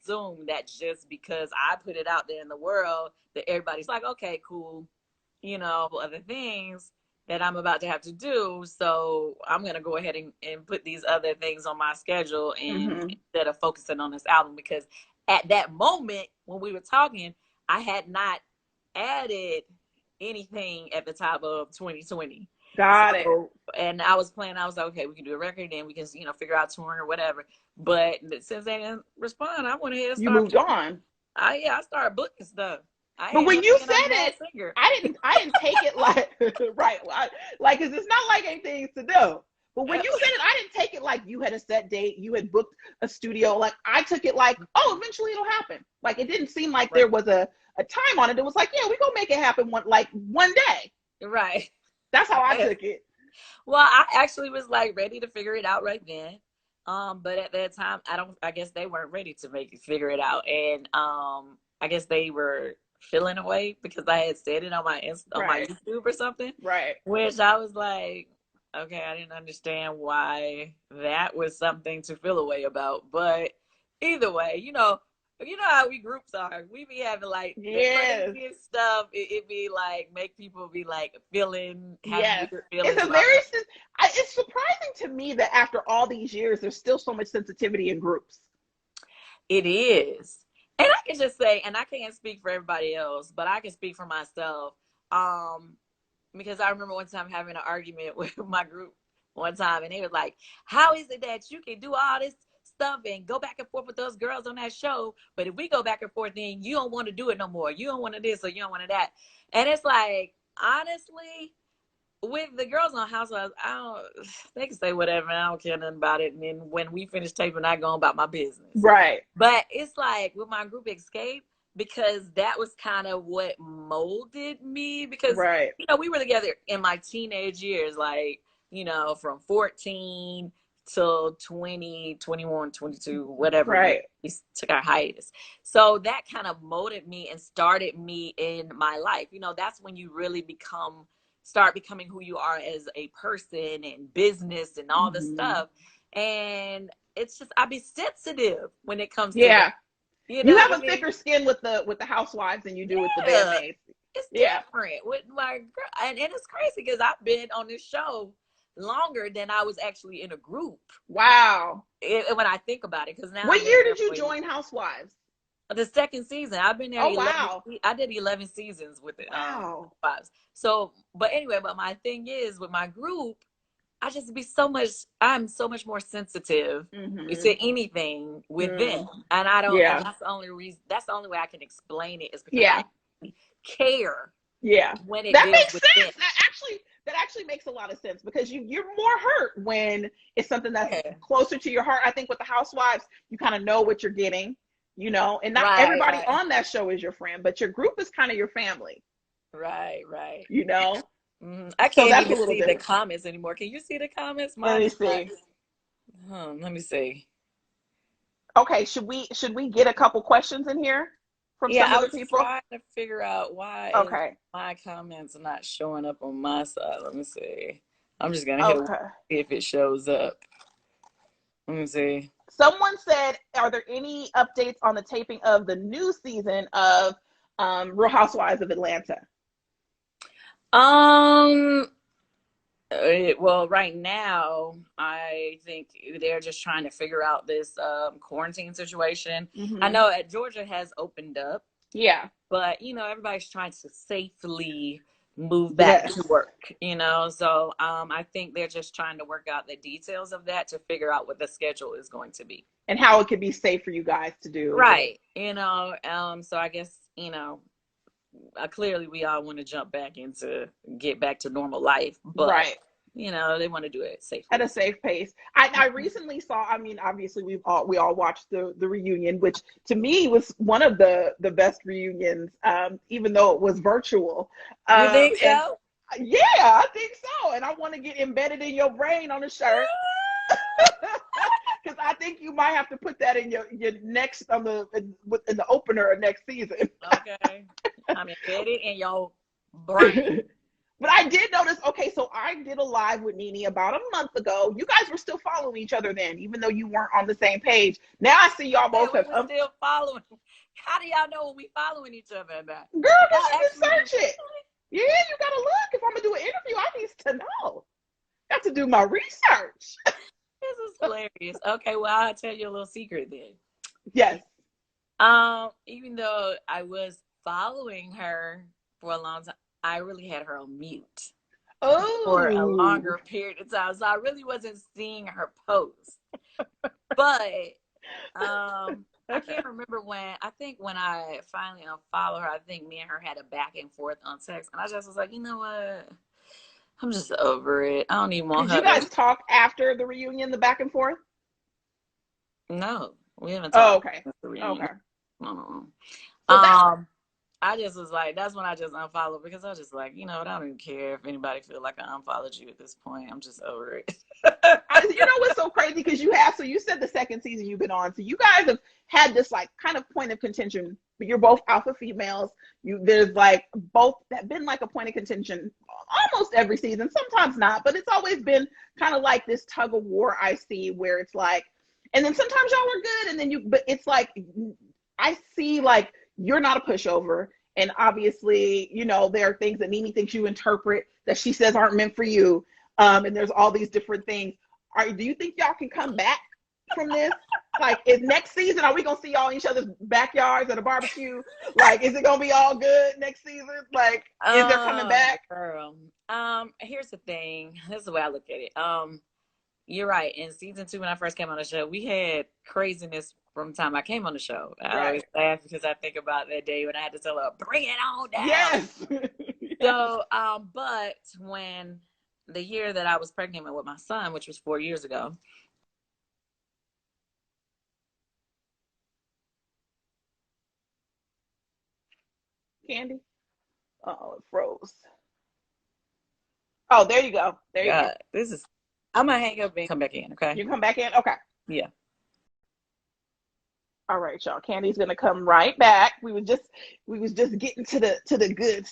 assume that just because I put it out there in the world, that everybody's like, okay, cool, other things that I'm about to have to do. So I'm going to go ahead and put these other things on my schedule instead of focusing on this album. Because at that moment when we were talking, I had not added anything at the top of 2020. Got it. And I was like, okay, we can do a record and we can, figure out touring or whatever. But since they didn't respond, I went ahead and started. You moved on. I started booking stuff. But when you said it, I didn't take it like, right. Like, cause it's not like anything to do. But when you said it, I didn't take it like you had a set date, you had booked a studio. Like, I took it like, oh, eventually it'll happen. Like, it didn't seem like there was a time on it. It was like, yeah, we gonna make it happen one day. Right. That's how I took it. Well, I actually was like ready to figure it out right then. But at that time, I guess they weren't ready to figure it out. And I guess they were feeling away because I had said it on my my YouTube or something. Right. Which I was like, okay, I didn't understand why that was something to feel away about. But either way, you know how we groups are. We be having like the craziest stuff. It be like make people be like feeling it's it's surprising to me that after all these years there's still so much sensitivity in groups. It is. And I can just say, and I can't speak for everybody else, but I can speak for myself. Because I remember one time having an argument with my group one time, and they was like, how is it that you can do all this stuff and go back and forth with those girls on that show, but if we go back and forth, then you don't want to do it no more. You don't want to this or you don't want to that. And it's like, honestly, with the girls on Housewives, they can say whatever, and I don't care nothing about it. And then when we finish taping, I go about my business. Right. But it's like with my group Xscape, because that was kind of what molded me, because we were together in my teenage years, like, from 14 till 20, 21, 22, whatever. Right. We took our hiatus. So that kind of molded me and started me in my life. That's when you really start becoming who you are as a person and business and all this stuff. And it's just, I be sensitive when it comes to that. You have a thicker skin with the housewives than you do with the bandmates. It's different with my girl. And it's crazy because I've been on this show longer than I was actually in a group. Wow. When I think about it, because now. What year did you join Housewives? The second season. I've been there. I did 11 seasons with it. Wow. So, but anyway, but my thing is with my group, I'm so much more sensitive to anything with them. And I don't, and that's the only reason, that's the only way I can explain it, is because I care. Yeah. When it that makes sense. Them. That actually makes a lot of sense, because you're more hurt when it's something that's closer to your heart. I think with the Housewives, you kind of know what you're getting, and not everybody on that show is your friend, but your group is kind of your family. Right. I can't even see the comments anymore. Can you see the comments? Let me see. Let me see. Okay, should we get a couple questions in here from some other people? I was trying to figure out why my comments are not showing up on my side. Let me see. I'm just gonna hit see if it shows up. Let me see. Someone said, are there any updates on the taping of the new season of Real Housewives of Atlanta? Well, right now, I think they're just trying to figure out this quarantine situation. I know Georgia has opened up. Yeah. But, everybody's trying to safely move back to work, So I think they're just trying to work out the details of that to figure out what the schedule is going to be. And how it could be safe for you guys to do. Right. So I guess, clearly we all want to get back to normal life, but they want to do it safely. At a safe pace. I recently saw, obviously we all watched the reunion, which to me was one of the best reunions, even though it was virtual. You think so? Yeah, I think so. And I want to get embedded in your brain on a shirt. Because I think you might have to put that in your next in the opener of next season. Okay, I'm embedded in your brain. But I did notice, okay, so I did a live with Nene about a month ago. You guys were still following each other then, even though you weren't on the same page. Now I see y'all both we were still following. How do y'all know when we following each other about? Girl, because you can search it. Yeah, you gotta look. If I'm gonna do an interview, I need to know. I have to do my research. This is hilarious. Okay, well, I'll tell you a little secret then. Yes. Even though I was following her for a long time, I really had her on mute for a longer period of time. So I really wasn't seeing her post. But I can't remember when. I think when I finally unfollowed her, I think me and her had a back and forth on text, and I just was like, you know what? I'm just over it. I don't even want her. Did you guys talk after the reunion, the back and forth? No, we haven't talked. Oh, okay. Okay. No. So I just was like, that's when I just unfollowed, because I was just like, you know what? I don't even care if anybody feel like I unfollowed you at this point. I'm just over it. You know what's so crazy? Because you said the second season you've been on. So you guys have had this like kind of point of contention, but you're both alpha females. There's like both that been like a point of contention almost every season, sometimes not, but it's always been kind of like this tug of war I see where it's like, and then sometimes y'all are good, and then but it's like, I see like, you're not a pushover. And obviously, you know, there are things that Nene thinks you interpret that she says aren't meant for you. And there's all these different things. Do you think y'all can come back from this? Like, is next season, are we going to see y'all in each other's backyards at a barbecue? Like, is it going to be all good next season? Like, is there coming back? Girl. Here's the thing. This is the way I look at it. You're right. In season 2, when I first came on the show, we had craziness from the time I came on the show. I always laugh because I think about that day when I had to tell her, bring it on down. Yes. So, but when the year that I was pregnant with my son, which was 4 years ago. Kandi? Oh, it froze. Oh, there you go. There you go. I'm going to hang up and come back in, okay? You come back in? Okay. Yeah. All right, y'all. Kandi's gonna come right back. We was just getting to the good